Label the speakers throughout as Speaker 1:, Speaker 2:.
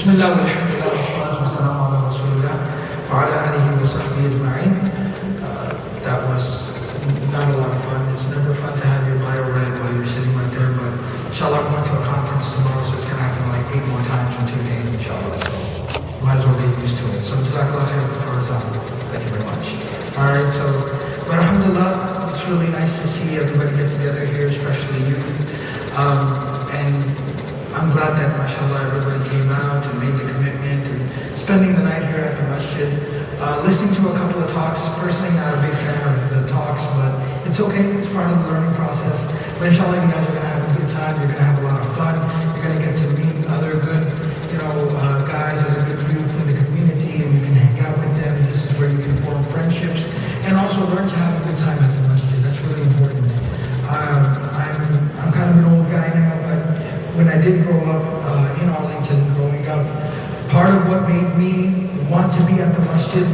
Speaker 1: Bismillah walhamdulillah wassalatu wassalamu ala rasulillah wa ala alihi wa sahbihi ajma'in. That was not a lot of fun. It's never fun to have your bio read while you're sitting right there, but inshallah I'm going to a conference tomorrow, so it's going to happen like 8 more times in 2 days, inshallah. So might as well get used to it. So jazakallah khair for thank you very much. Alright, so but alhamdulillah, it's really nice to see everybody get together here, especially youth. And I'm glad that, mashallah, everybody came out and made the commitment and spending the night here at the masjid. Listening to a couple of talks. Personally, not a big fan of the talks, but it's okay. It's part of the learning process. But inshallah, you guys are going to have a good time. You're going to have a lot of fun. You're going to get to meet other good, guys, other good youth in the community, and you can hang out with them. This is where you can form friendships and also learn to have a good time at the masjid. That's really important. I'm kind of an old guy now, but when I did grow up in Arlington, growing up, part of what made me want to be at the masjid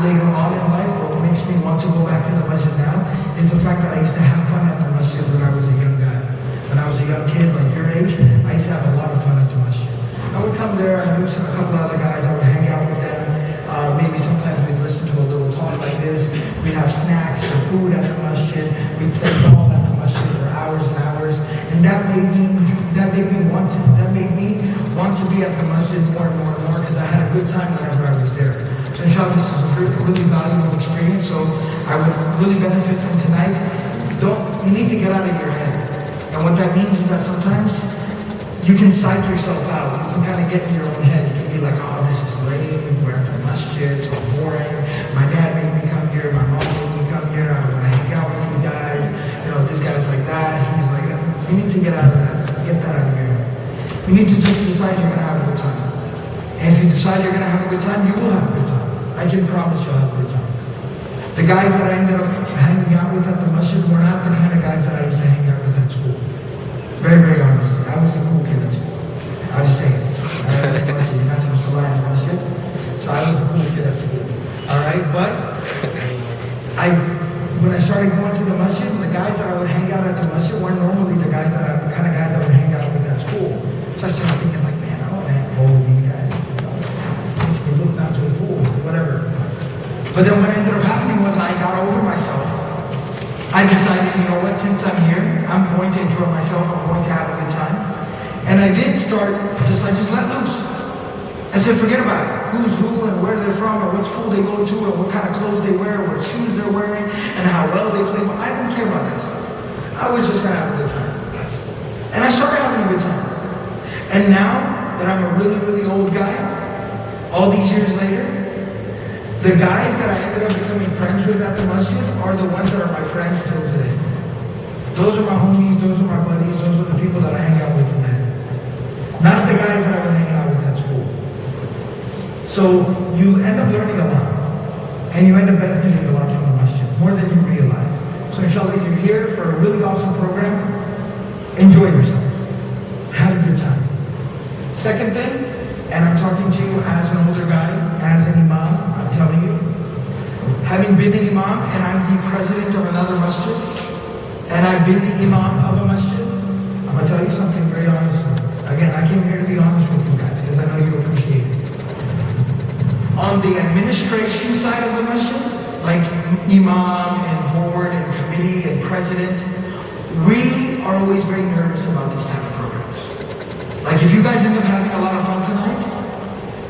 Speaker 1: later on in life, or what makes me want to go back to the masjid now, is the fact that I used to have fun at the masjid when I was a young guy. When I was a young kid, like your age, I used to have a lot of fun at the masjid. I would come there, I knew a couple of other guys, I would hang out with them. Maybe sometimes we'd listen to a little talk like this. We'd have snacks or food at the masjid. We'd play ball at the masjid for hours and hours. And that made me want to be at the masjid more and more and more, because I had a good time whenever I was there. So inshallah, this is a really valuable experience. So I would really benefit from tonight. You need to get out of your head. And what that means is that sometimes you can psych yourself out. You can kind of get in your own head. You can be like, oh, this is lame. We're at the masjid. It's so boring. My dad made me come here. My mom made me come here. I'm going to hang out with these guys. This guy's like that. He's like that. You need to get out of that. Get that out of your head. You need to just decide you're going to have a good time. And if you decide you're going to have a good time, you will have a good time. I can promise you'll have a good time. The guys that I ended up hanging out with at the masjid were not the kind of guys that I used to hang out with at school. Very, very honestly. I was the cool kid at school. I'll just say it. You're not supposed to lie in the masjid. So I was the cool kid at school. Alright, but when I started going to the masjid, the guys that I would hang out at the masjid weren't normally the kind of guys I would hang out with at school. So I started thinking like, man, I want to hang out with these guys. They look not so cool, whatever. But then what ended up happening was I got over myself. I decided, you know what, since I'm here, I'm going to enjoy myself, I'm going to have a good time. And I did start, I just let loose. I said, forget about it. Who's who and where they're from, or what school they go to, and what kind of clothes they wear, what shoes they're wearing, and how well they play. I don't care about that stuff. I was just going to have a good time. And I started having a good time. And now that I'm a really, really old guy, all these years later, the guys that I ended up becoming friends with at the masjid are the ones that are my friends till today. Those are my homies, those are my buddies, those are the people that I hang out with today. Not the guys that I was hanging out with at school. So you end up learning a lot. And you end up benefiting a lot from the masjid, more than you realize. So inshallah, you're here for a really awesome program. Enjoy yourself. Have a good time. Second thing, and I'm talking to you as an older guy, as an imam, I'm telling you, having been an imam and I'm the president of another masjid, and I've been the imam of a masjid, I'm going to tell you something very honestly. Again, I came here to be honest with you guys because I know you appreciate it. On the administration side of the masjid, like imam and board and committee and president, we are always very nervous about these type of programs. Like if you guys end up having a lot of fun tonight,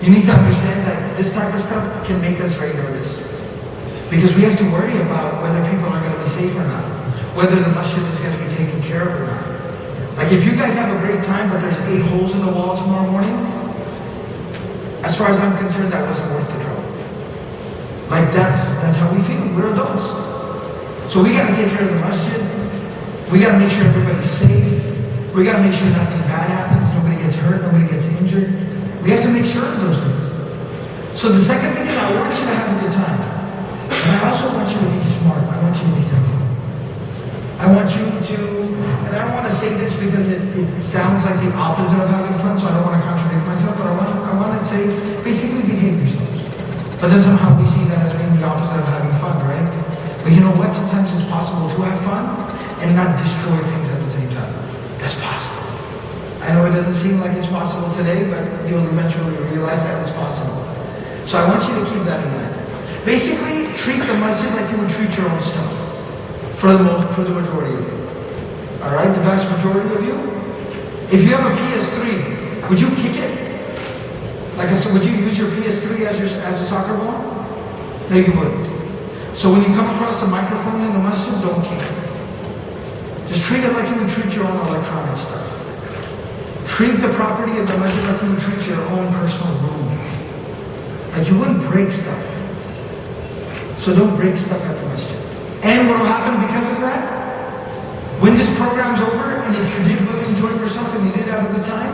Speaker 1: you need to understand that this type of stuff can make us very nervous. Because we have to worry about whether people are going to be safe or not, whether the masjid is going to be taken care of or not. Like if you guys have a great time but there's 8 holes in the wall tomorrow morning, as far as I'm concerned, that wasn't worth the trouble. Like that's how we feel. We're adults. So we got to take care of the masjid. We got to make sure everybody's safe. We got to make sure nothing bad happens. Nobody gets hurt. Nobody gets injured. We have to make sure of those things. So the second thing is I want you to have a good time. And I also want you to be smart. I want you to be sensible. I want you to, and I don't want to say this because it sounds like the opposite of having fun, so I don't want to contradict myself, but I want to say basically behave yourselves. But then somehow we see that as being the opposite of having fun, right? But you know what? Sometimes it's possible to have fun and not destroy things at the same time. That's possible. I know it doesn't seem like it's possible today, but you'll eventually realize that it's possible. So I want you to keep that in mind. Basically, treat the masjid like you would treat your own stuff. For the majority of you. Alright, the vast majority of you. If you have a PS3, would you kick it? Like I said, would you use your PS3 as a soccer ball? No, you wouldn't. So when you come across the microphone in the masjid, don't kick it. Just treat it like you would treat your own electronic stuff. Treat the property of the masjid like you would treat your own personal room. Like you wouldn't break stuff. So don't break stuff at the masjid. And what will happen because of that? When this program's over, and if you did really enjoy yourself and you did have a good time,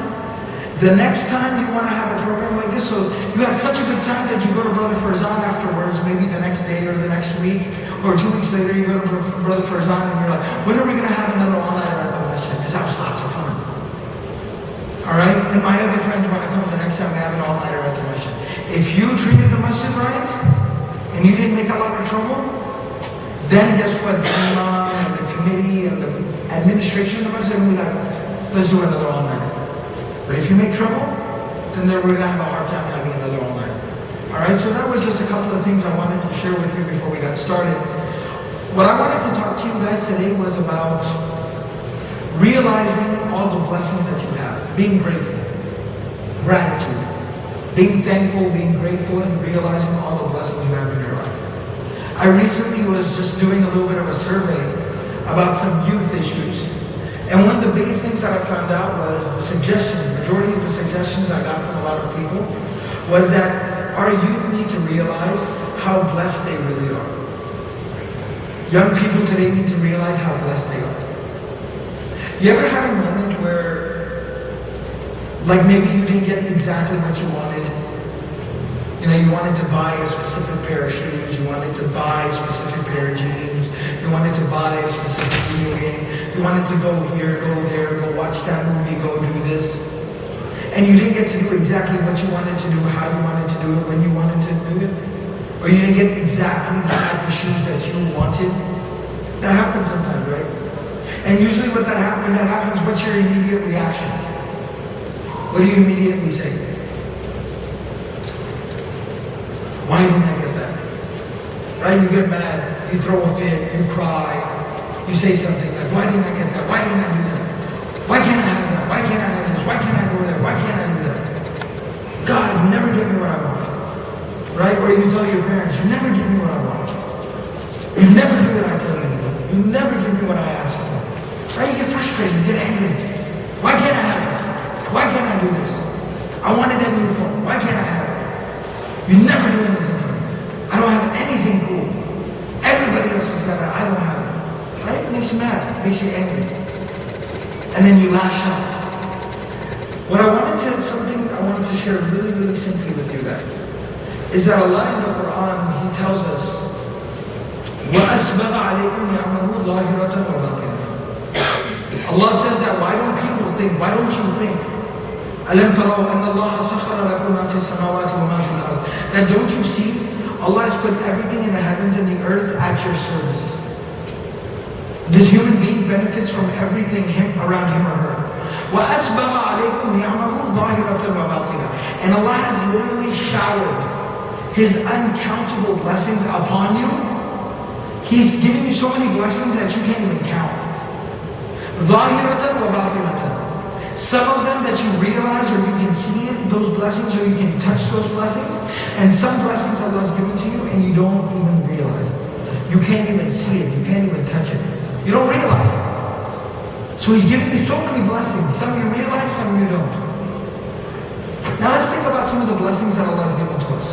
Speaker 1: the next time you want to have a program like this, so you had such a good time that you go to Brother Farzan afterwards, maybe the next day or the next week, or 2 weeks later you go to Brother Farzan and you're like, when are we going to have another all-nighter at the masjid? Because that was lots of fun. Alright? And my other friends want to come the next time we have an all-nighter at the masjid. If you treated the masjid right, and you didn't make a lot of trouble, then guess what? The imam and the committee and the administration of the masjid will be like, let's do another all-nighter. But if you make trouble, then we're going to have a hard time having another all-nighter. Alright, so that was just a couple of things I wanted to share with you before we got started. What I wanted to talk to you guys today was about realizing all the blessings that you have. Being grateful. Gratitude. Being thankful, being grateful, and realizing all the blessings you have in your life. I recently was just doing a little bit of a survey about some youth issues. And one of the biggest things that I found out was the suggestions, majority of the suggestions I got from a lot of people, was that our youth need to realize how blessed they really are. Young people today need to realize how blessed they are. You ever had a moment where, like maybe you didn't get exactly what you wanted? You know, you wanted to buy a specific pair of shoes, you wanted to buy a specific pair of jeans, you wanted to buy a specific video game, you wanted to go here, go there, go watch that movie, go do this. And you didn't get to do exactly what you wanted to do, how you wanted to do it, when you wanted to do it. Or you didn't get exactly the type of shoes that you wanted. That happens sometimes, right? And usually when that happens, what's your immediate reaction? What do you immediately say? Why didn't I get that? Right? You get mad, you throw a fit, you cry, you say something like, why didn't I get that? Why didn't I do that? Why can't I have that? Why can't I have this? Why can't I go there? Why can't I do that? God, never give me what I want. Right? Or you tell your parents, you never give me what I want. You never do what I tell you to do. You never give me what I ask for. Right? You get frustrated, you get angry. Why can't I have this? Why can't I do this? I wanted that new phone. Why can't I have it? You never do anything for me. I don't have anything cool. Everybody else has got it. I don't have it. Right? It makes you mad. It makes you angry. And then you lash out. Something I wanted to share really, really simply with you guys is that Allah in the Quran, He tells us, وَأَسْبَغَ عَلَيْكُمْ نِعْمَهُ ظَاهِرَةً وَبَاطِنَةً. Allah says that, why don't people think, why don't you think, أَلَمْ تَرَوْا أَنَّ اللَّهَ سَخَرَ لَكُمْ مَا فِي السَّمَاوَاتِ وَمَا فِي الْأَرْضِ. That don't you see, Allah has put everything in the heavens and the earth at your service. This human being benefits from everything around him or her. وَأَسْبَغَ عَلَيْكُمْ نِعْمَهُ ظَاهِرَةً وَبَاطِنَةً. And Allah has literally showered His uncountable blessings upon you. He's giving you so many blessings that you can't even count. ظَاهِرَةً وَبَاطِنَةً. Some of them that you realize or you can see it, those blessings, or you can touch those blessings. And some blessings Allah's given to you and you don't even realize it. You can't even see it. You can't even touch it. You don't realize it. So He's giving you so many blessings. Some you realize, some you don't. Now let's think about some of the blessings that Allah has given to us.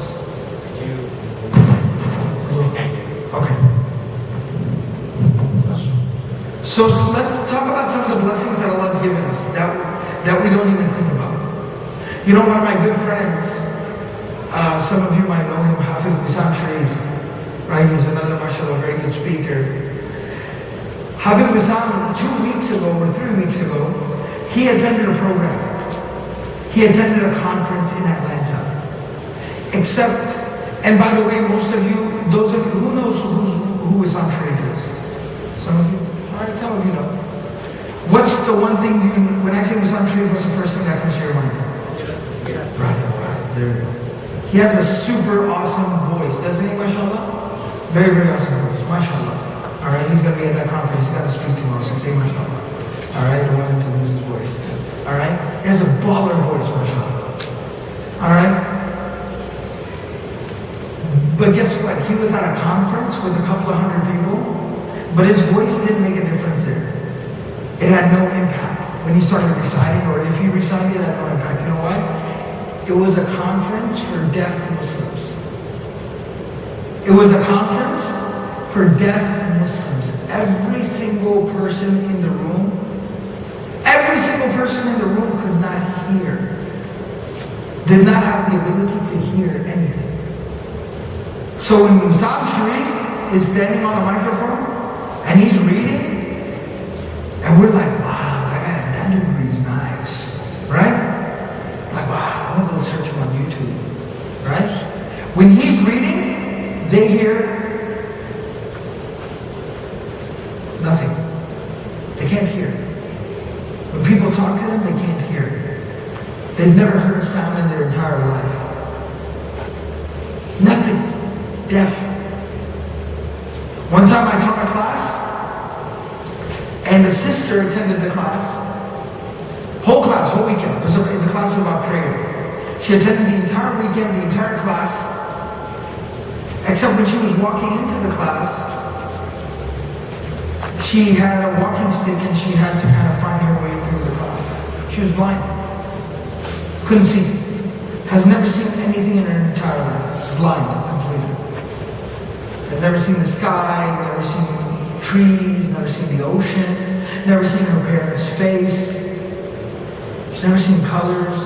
Speaker 1: Okay. So let's talk about some of the blessings that Allah has given us that we don't even think about. You know, one of my good friends, some of you might know him, Sheikh. Right? He's another, mashallah, very good speaker. Hafiz Wissam, 2 weeks ago or 3 weeks ago, he attended a program. He attended a conference in Atlanta. And by the way, most of you, those of you, who knows who Wissam Sheikh is? Some of you? Alright, some of you know. What What's the one thing when I say Muslim Sharif, what's the first thing that comes to your mind? Right. There we go. He has a super awesome voice, doesn't he, mashallah? Very, very awesome voice, mashallah. All right, he's going to be at that conference. He's got to speak tomorrow, so say mashallah. All right, don't want him to lose his voice. All right, he has a baller voice, mashallah. All right. But guess what? He was at a conference with a couple of hundred people, but his voice didn't make a difference there. It had no impact. When he started reciting, or if he recited, it had no impact. You know why? It was a conference for deaf Muslims. It was a conference for deaf Muslims. Every single person in the room could not hear. Did not have the ability to hear anything. So when Musab Sharif is standing on a microphone and he's reading, and we're like, wow, that dude reads nice, right? Like, wow, I'm gonna go search him on YouTube, right? When he's reading, they hear nothing. They can't hear. When people talk to them, they can't hear. They've never heard a sound in their entire life. Nothing. Deaf. One time I taught a class, and a sister attended the class. Whole weekend. It was the class about prayer. She attended the entire weekend, the entire class, except when she was walking into the class, she had a walking stick and she had to kind of find her way through the class. She was blind. Couldn't see. Has never seen anything in her entire life. Blind, completely. Has never seen the sky, never seen trees, never seen the ocean, never seen her parents' face. She's never seen colors.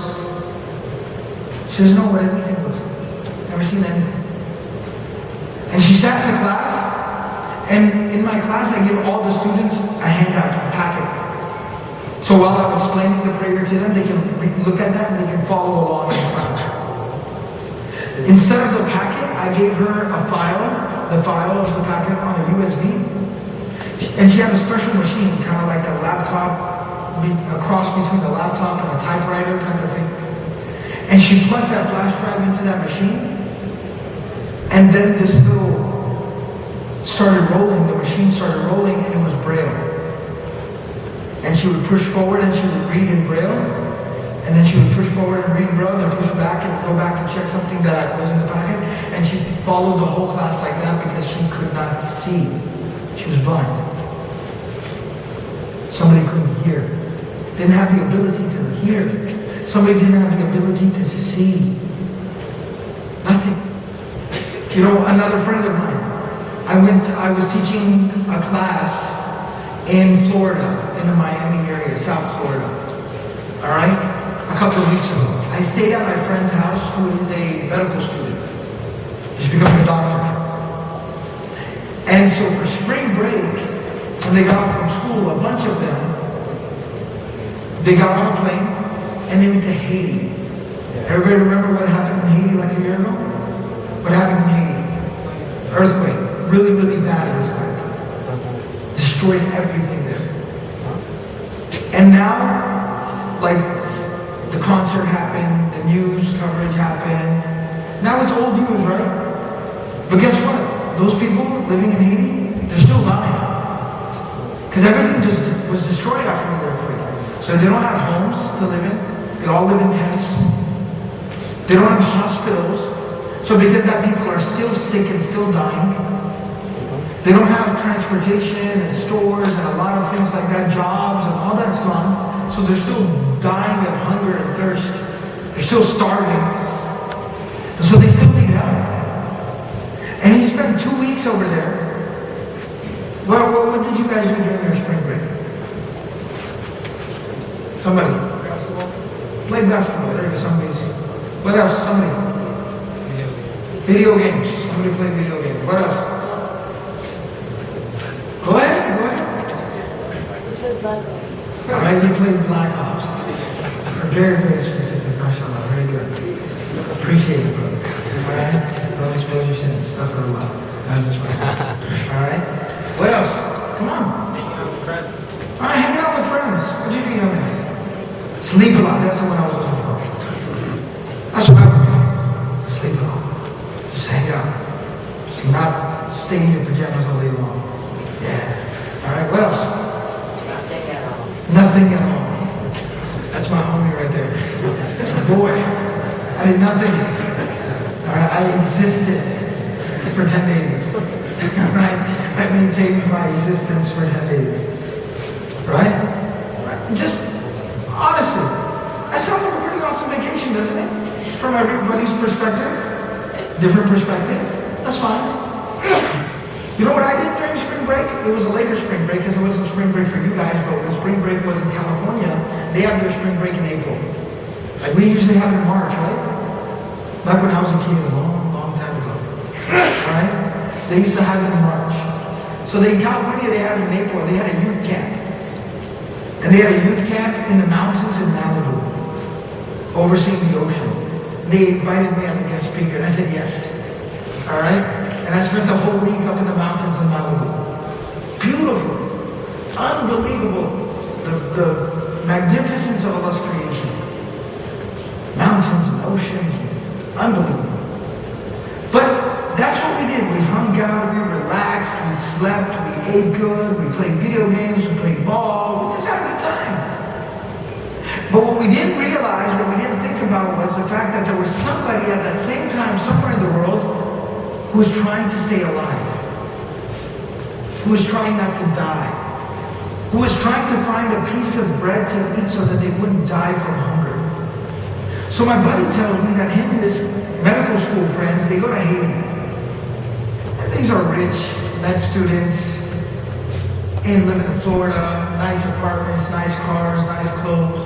Speaker 1: She doesn't know what anything looks like. Never seen anything. And she sat in the class, and in my class I give all the students a handout, a packet. So while I'm explaining the prayer to them, they can look at that and they can follow along in class. Instead of the packet, I gave her a file, the file of the packet on a USB. And she had a special machine, kind of like a laptop, a cross between a laptop and a typewriter kind of thing. And she plugged that flash drive into that machine, and then this little started rolling, the machine started rolling, and it was Braille. And she would push forward and she would read in Braille, and then she would push forward and read in Braille, and then push back and go back and check something that was in the packet. And she followed the whole class like that because she could not see. She was blind. Somebody couldn't hear. Didn't have the ability to hear. Somebody didn't have the ability to see. Nothing. You know, another friend of mine, I was teaching a class in Florida, in the Miami area, South Florida. All right? A couple of weeks ago. I stayed at my friend's house who is a medical student. He's becoming a doctor. And so for spring break, when they got off from school, a bunch of them, they got on a plane and they went to Haiti. Everybody remember what happened in Haiti like a year ago? What happened in Haiti? Earthquake. Really, really bad earthquake. Destroyed everything there. And now, like, the concert happened, the news coverage happened. Now it's old news, right? But guess what? Those people living in Haiti, they're still dying. Because everything just was destroyed after the earthquake. So they don't have homes to live in. They all live in tents. They don't have hospitals. So because that people are still sick and still dying, they don't have transportation and stores and a lot of things like that, jobs and all that's gone. So they're still dying of hunger and thirst. They're still starving. And so they still need help. And he spent 2 weeks over there. Well, what did you guys do during your spring break? Somebody? Basketball. Played basketball. There you go. Somebody's. What else? Somebody. Video games. Somebody played video games. What else? Go ahead. All right, you played Black Ops. Very, very specific. Mashallah. Very good. Appreciate it, brother. All right? Don't expose your sins. Stuff it a lot. Not just myself. All right? What else? Come on. Hanging out with friends. All right, hanging out with friends. What'd you do, young man? Sleep a lot. That's the one I was looking for. That's what I would do. Sleep a lot. Just hang out. Just not stay in your pajamas all day long. Yeah. All right, what else?
Speaker 2: Nothing at all.
Speaker 1: Nothing at all. That's my homie right there. Boy, I did nothing. All right, I existed for 10 days. All right, I maintained my existence for 10 days. Right? Just honestly, that sounds like a pretty awesome vacation, doesn't it? From everybody's perspective, different perspective. That's fine. You know what I did during spring break? It was a later spring break because it wasn't spring break for you guys, but when spring break was in California, they have their spring break in April. Like we usually have it in March, right? Back when I was a kid, a long, long time ago. Right? They used to have it in March. So in California, they had it in April. They had a youth camp. And they had a youth camp in the mountains in Malibu, overseeing the ocean. They invited me as a guest speaker, and I said yes. All right? And I spent the whole week up in the mountains in Malibu. Beautiful. Unbelievable. The magnificence of Allah's creation. Mountains and oceans. Unbelievable. But that's what we did. We hung out, we relaxed, we slept, we ate good, we played video games, we played ball, we just had a good time. But what we didn't realize, what we didn't think about was the fact that there was somebody at that same time somewhere in the world who was trying to stay alive, who was trying not to die, who was trying to find a piece of bread to eat so that they wouldn't die from hunger. So my buddy tells me that him and his medical school friends, they go to Haiti. And these are rich med students, living in Florida, nice apartments, nice cars, nice clothes.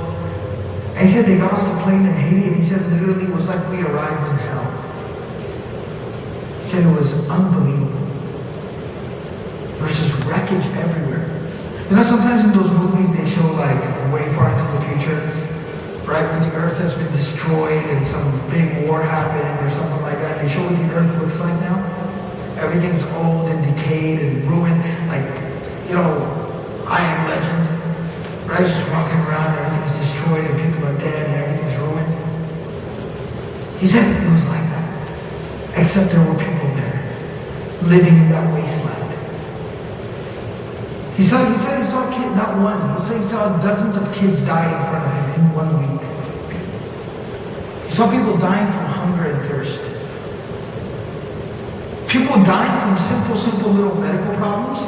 Speaker 1: And he said they got off the plane in Haiti, and he said literally it was like we arrived in hell. He said it was unbelievable. There's just wreckage everywhere. You know, sometimes in those movies they show like way far into the future, right, when the earth has been destroyed and some big war happened or something like that. They show what the earth looks like now. Everything's old and decayed and ruined. Like, you know, I Am Legend, right? Just walking around, everything's destroyed and people are dead and everything's ruined. He said it was like that. Except there were people there, living in that wasteland. He said he saw a kid, not one. He said he saw dozens of kids die in front of him in 1 week. He saw people dying from hunger and thirst. People dying from simple little medical problems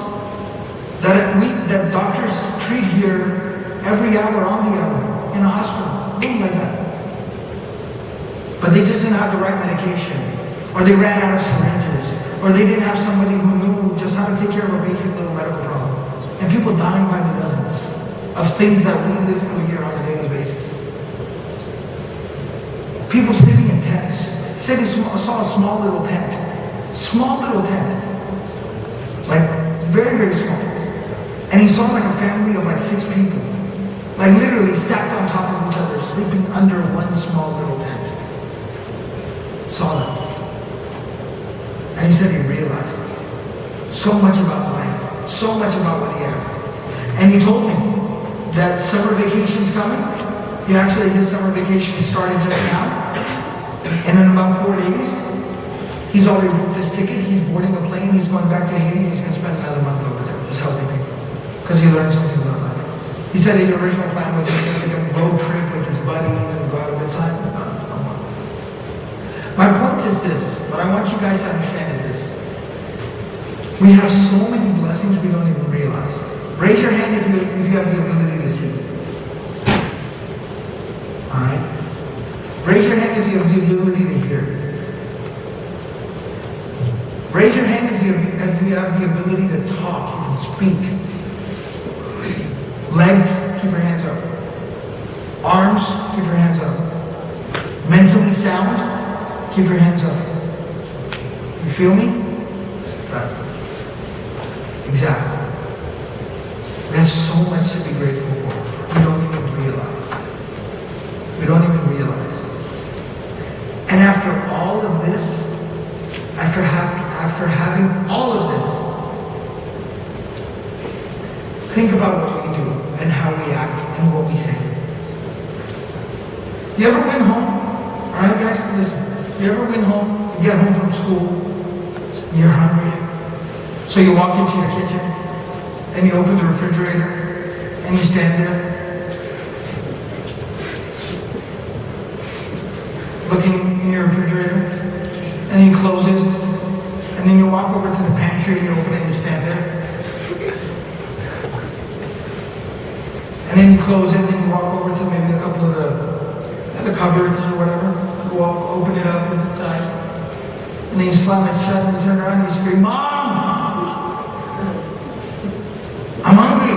Speaker 1: that doctors treat here every hour on the hour in a hospital, things like that. But they just didn't have the right medication, or they ran out of syringes, or they didn't have somebody who knew just how to take care of a basic little medical problem. And people dying by the dozens of things that we live through here on a daily basis. People sitting in tents. Said he saw a small little tent. Small little tent. Like, very, very small. And he saw like a family of like 6 people. Like literally stacked on top of each other, sleeping under one small little tent. Saw them. And he said he realized so much about life, so much about what he has. And he told me that summer vacation's coming. He actually, his summer vacation started just now. And in about 4 days, he's already booked his ticket, he's boarding a plane, he's going back to Haiti, and he's going to spend another month over there, just helping people. Because he learned something about life. He said his original plan was to take a road trip with his buddies and go out a good time. My point is this, what I want you guys to understand is this. We have so many blessings we don't even realize. Raise your hand if you have the ability to see. Alright? Raise your hand if you have the ability to hear. Raise your hand if you have the ability to talk, you can speak. Legs, keep your hands up. Arms, keep your hands up. Mentally sound, keep your hands up. You feel me? Right. Exactly. We have so much to be grateful for. We don't even realize. We don't even realize. And after all of this, after having all of this, think about what we do and how we act and what we say. You ever went home? All right, guys, listen. You ever went home? You get home from school. You're hungry. So you walk into your kitchen and you open the refrigerator and you stand there looking in your refrigerator and you close it and then you walk over to the pantry and you open it and you stand there. And then you close it and then you walk over to maybe a couple of the cupboards or whatever. You walk, open it up, look inside. And then you slam it shut and you turn around and you scream, "Mom! I'm hungry."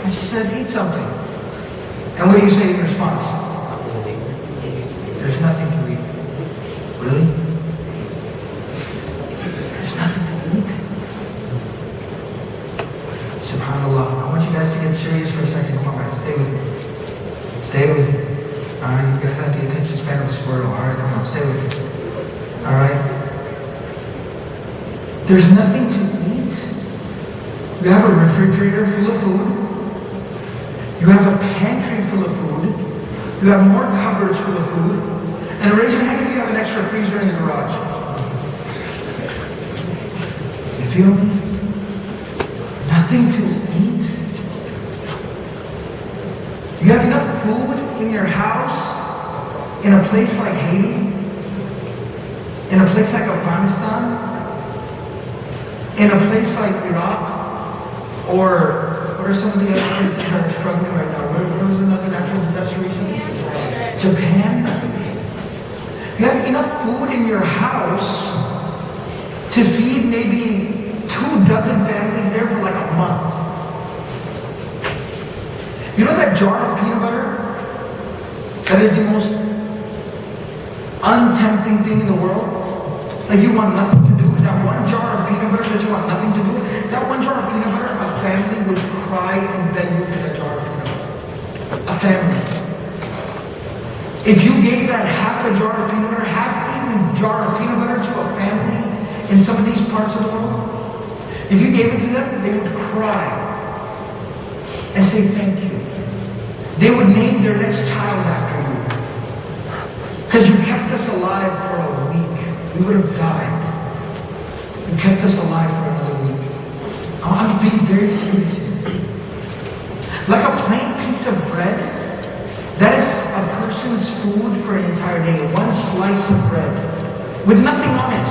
Speaker 1: And she says, "Eat something." And what do you say in response? "There's nothing to eat." Really? There's nothing to eat? SubhanAllah. I want you guys to get serious for a second. Come on, guys. Stay with me. Stay with me. Alright, you guys have the attention span of a squirrel. Alright, come on, stay with me. Alright? There's nothing to eat. You have a refrigerator full of food. You have a pantry full of food. You have more cupboards full of food. And raise your hand if you have an extra freezer in the garage. You feel me? Nothing to eat. You have enough food in your house, in a place like Haiti, in a place like Afghanistan, in a place like Iraq, or what are some of the other places that are struggling right now? Where was another natural disaster recently? Japan. You have enough food in your house to feed maybe 24 families there for like a month. You know that jar of peanut butter? That is the most untempting thing in the world. Like you want nothing to do with that one jar of peanut butter that you want nothing to do with. That one jar of peanut butter, a family would cry and beg you for that jar of peanut butter. A family. If you gave that half a jar of peanut butter, half-eaten jar of peanut butter to a family in some of these parts of the world, if you gave it to them, they would cry and say thank you. They would name their next child after you. Because you kept us alive for a week. We would have died. You kept us alive for another week. I'm being very serious. Like a plain piece of bread, that is a person's food for an entire day. One slice of bread with nothing on it.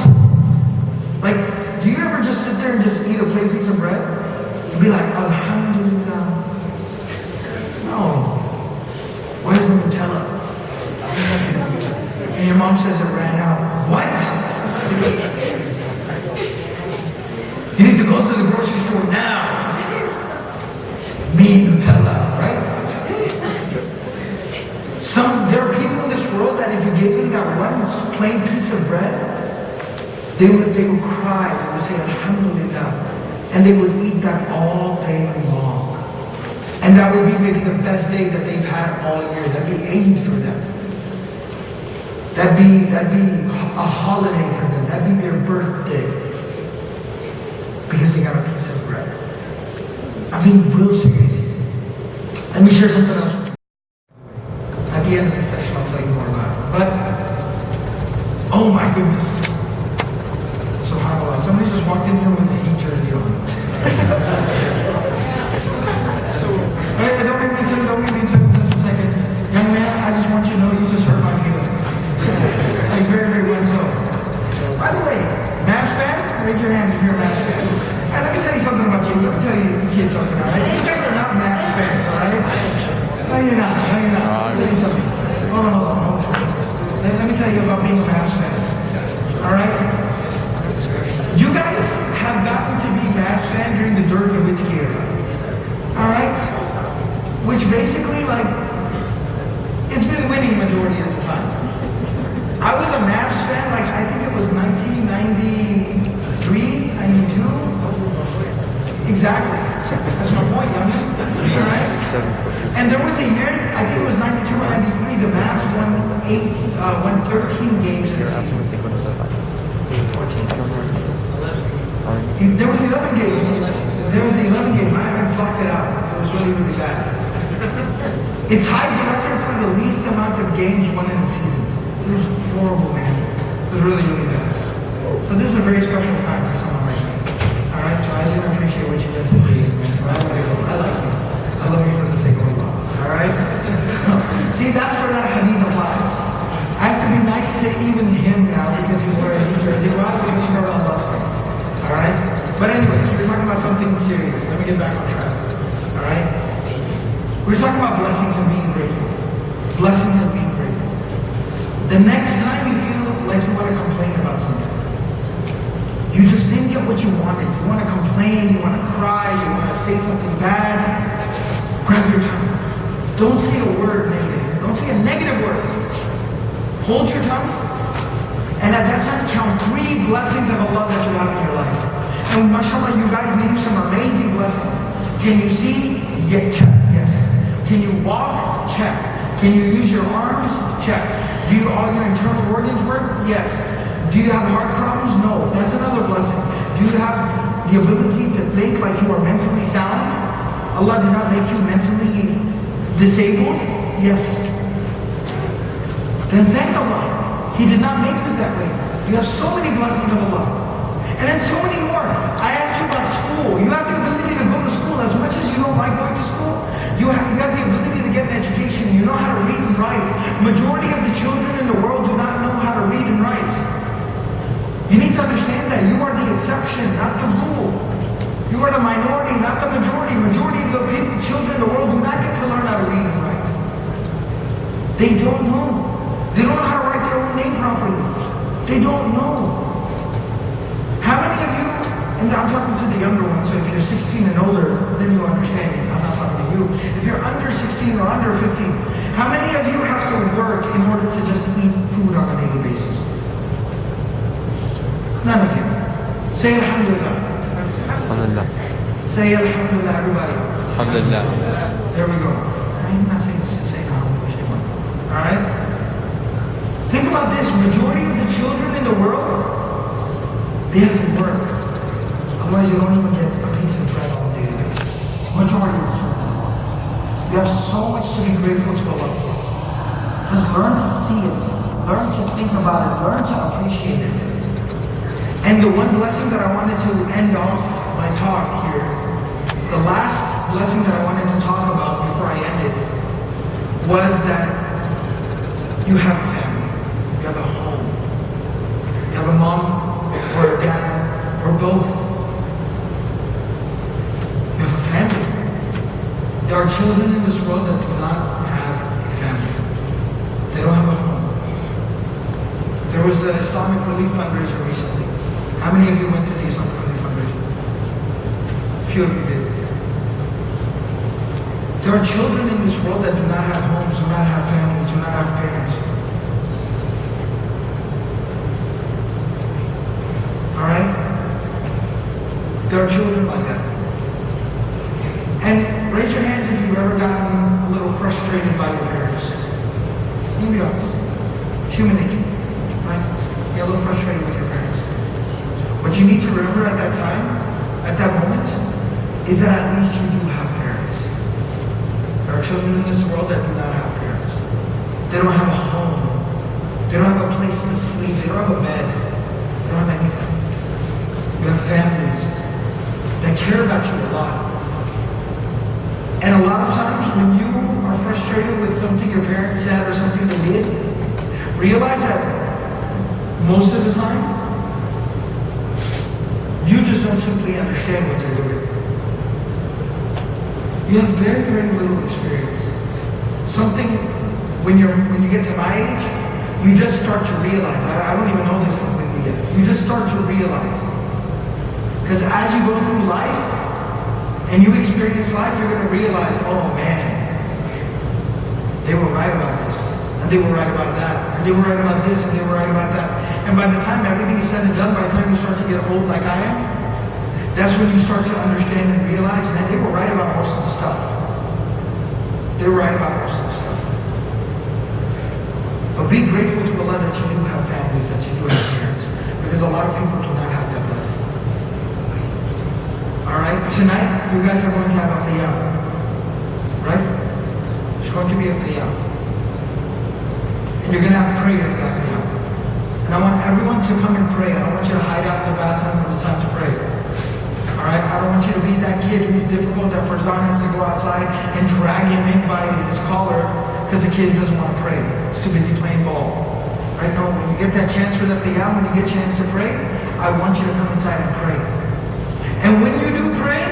Speaker 1: Like, do you ever just sit there and just eat a plain piece of bread? And be like, Alhamdulillah. No. Where's the Nutella? And your mom says it ran out. What? You need to go to the grocery store now. Me, Nutella, right? There are people in this world that if you gave them that one plain piece of bread, they would cry, they would say Alhamdulillah, and they would eat that all day long. And that would be maybe the best day that they've had all year. That'd be Eid for them. That'd be a holiday for them. That'd be their birthday. Because they got a piece of bread. I mean, real serious. Let me share something else. At the end of this session, I'll tell you more about it. But, oh my goodness. SubhanAllah. Somebody just walked in here with a Heat jersey on. Don't make me tell just a second. Young man, I just want you to know you just hurt my feelings. Like very, very much so. By the way, Mavs fan, raise your hand if you're a Mavs fan. Hey, let me tell you something about you. Let me tell you kids something, alright? You guys are not Mavs fans, alright? No, you're not. Let me tell you something. Hold on. Let me tell you about being a Mavs fan. Alright? You guys have gotten to be Mavs fan during the Dirk Nowitzki era. Alright? Which basically, like, it's been winning majority of the time. I was a Mavs fan, like, I think it was 1993, 92? Exactly. That's my point, young man. Alright? And there was a year, I think it was 92 or 93, the Mavs won 13 games in a season. 14. There was 11 games. There was 11 games. I blocked it out. It was was really, really bad. It tied the record for the least amount of games won in a season. It was horrible, man. It was really, really bad. So this is a very special time for someone like me. Alright, so I really appreciate what you just did, man. I like you. I love you for the sake of Allah. Alright? So, see, that's where that hadith applies. I have to be nice to even him now because he's wearing a jersey. Why? Because you know Allah's name. Alright? But anyway, we're talking about something serious. Let me get back on track. Alright? We're talking about blessings and being grateful. Blessings and being grateful. The next time you feel like you want to complain about something, you just didn't get what you wanted. You want to complain, you want to cry, you want to say something bad, grab your tongue. Don't say a word negative. Don't say a negative word. Hold your tongue, and at that time count 3 blessings of Allah that you have in your life. And mashallah, you guys named some amazing blessings. Can you see? Yeah, check. Yes. Can you walk? Check. Can you use your arms? Check. Do all your internal organs work? Yes. Do you have heart problems? No. That's another blessing. Do you have the ability to think like you are mentally sound? Allah did not make you mentally disabled? Yes. Then thank Allah. He did not make you that way. You have so many blessings of Allah. And then so many more. I asked you about school. You have the ability to go to school as much as you don't like going to school. You have the ability to get an education. You know how to read and write. Majority of the children in the world do not know how to read and write. You need to understand that you are the exception, not the rule. You are the minority, not the majority. Majority of the children in the world do not get to learn how to read and write. They don't know. They don't know how to write their own name properly. They don't know. How many of you, and I'm talking to the younger ones, so if you're 16 and older, then you understand it. I'm not talking to you. If you're under 16 or under 15, how many of you have to work in order to just eat food on a daily basis? None of you. Say Alhamdulillah.
Speaker 3: Alhamdulillah.
Speaker 1: Say Alhamdulillah, everybody.
Speaker 3: Alhamdulillah.
Speaker 1: There we go. I'm not saying Alhamdulillah. Alright? Think about this. Majority of the children in the world, they have to work. Otherwise you don't even get a piece of bread on a daily basis. Majority of the children. You have so much to be grateful to Allah for. Just learn to see it. Learn to think about it. Learn to appreciate it. And the one blessing that I wanted to end off my talk here, the last blessing that I wanted to talk about before I ended, was that you have a family. You have a home. You have a mom or a dad or both. You have a family. There are children in this world that do not have a family. They don't have a home. There was an Islamic relief fundraiser recently. How many of you went to the Islamic relief fundraiser? A few of you did. There are children in this world that do not have homes, do not have families, do not have parents. Alright? There are children like that. And raise your hands if you've ever gotten a little frustrated by your parents. You be honest. It's human nature. Right? You're a little frustrated with your parents. What you need to remember at that time, at that moment, is that at least you do have parents. There are children in this world that do not have parents. They don't have a home. They don't have a place to sleep. They don't have a bed. They don't have anything. You have families that care about you a lot. And a lot of times when you are frustrated with something your parents said or something they did, realize that most of the time, you just don't simply understand what they're doing. You have very, very little experience. Something, when you get to my age, you just start to realize, I don't even know this completely yet, you just start to realize. Because as you go through life, and you experience life, you're going to realize, oh man, they were right about this, and they were right about that, and they were right about this, and they were right about that. And by the time everything is said and done, by the time you start to get old like I am, that's when you start to understand and realize, man, they were right about most of the stuff. They were right about most of the stuff. But be grateful to Allah that you do have families, that you do have parents, because a lot of people do not have that blessing. Alright, tonight you guys are going to have a qiyam. right? There's going to be a qiyam. And you're going to have prayer in that qiyam. And I want everyone to come and pray. I don't want you to hide out in the bathroom when it's time to pray. Alright? I don't want you to be that kid who's difficult that Farzan has to go outside and drag him in by his collar because the kid doesn't want to pray. He's too busy playing ball. Right? No, when you get that chance for the qiyam, when you get a chance to pray, I want you to come inside and pray. And when you do pray,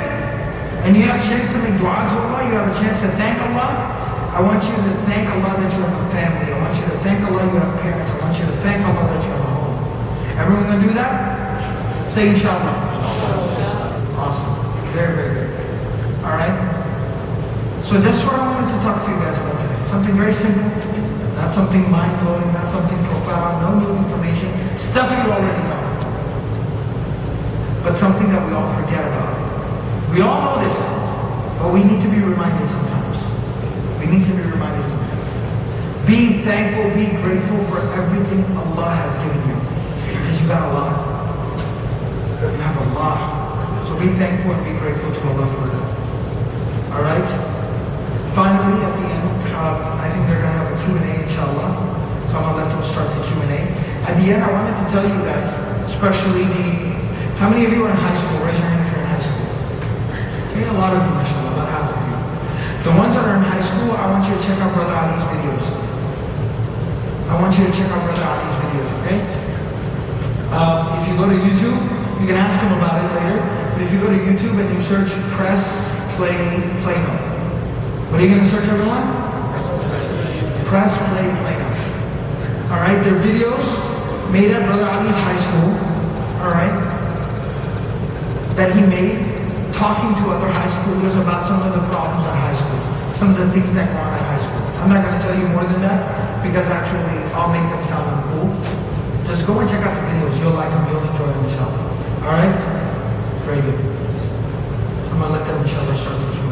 Speaker 1: and you have a chance to make dua to Allah, you have a chance to thank Allah, I want you to thank Allah that you have a family. I want you to thank Allah you have parents. I want you to thank Allah that you have a home. Everyone going to do that? Say inshallah. Awesome. Very, very good. Alright? So that's what I wanted to talk to you guys about today. Something very simple. Not something mind-blowing, not something profound, no new information. Stuff you already know. But something that we all forget about. We all know this, but we need to be reminded sometimes. We need to be reminded sometimes. Be thankful, be grateful for everything Allah has given you. Because you got a lot. You have a lot. So be thankful and be grateful to Allah for that. Alright? Finally, at the end, I think they're going to have a Q&A, inshallah. So I'm going to let them start the Q&A. At the end, I wanted to tell you guys, especially how many of you are in high school? Raise your hand if you're in high school. Okay, a lot of you, mashallah, about half of you. The ones that are in high school, I want you to check out Brother Ali's videos. I want you to check out Brother Ali's videos, okay? If you go to YouTube, you can ask him about it later, but if you go to YouTube and you search Press Play Plano, what are you going to search, everyone? Press Play Plano. Alright, they're videos made at Brother Ali's high school, alright, that he made talking to other high schoolers about some of the problems at high school, some of the things that go on at high school. I'm not going to tell you more than that, because actually I'll make them sound cool. Just go and check out the videos. You'll like them, you'll enjoy them, inshallah. Alright? Very good. I'm going to let them, inshallah, start the Q&A.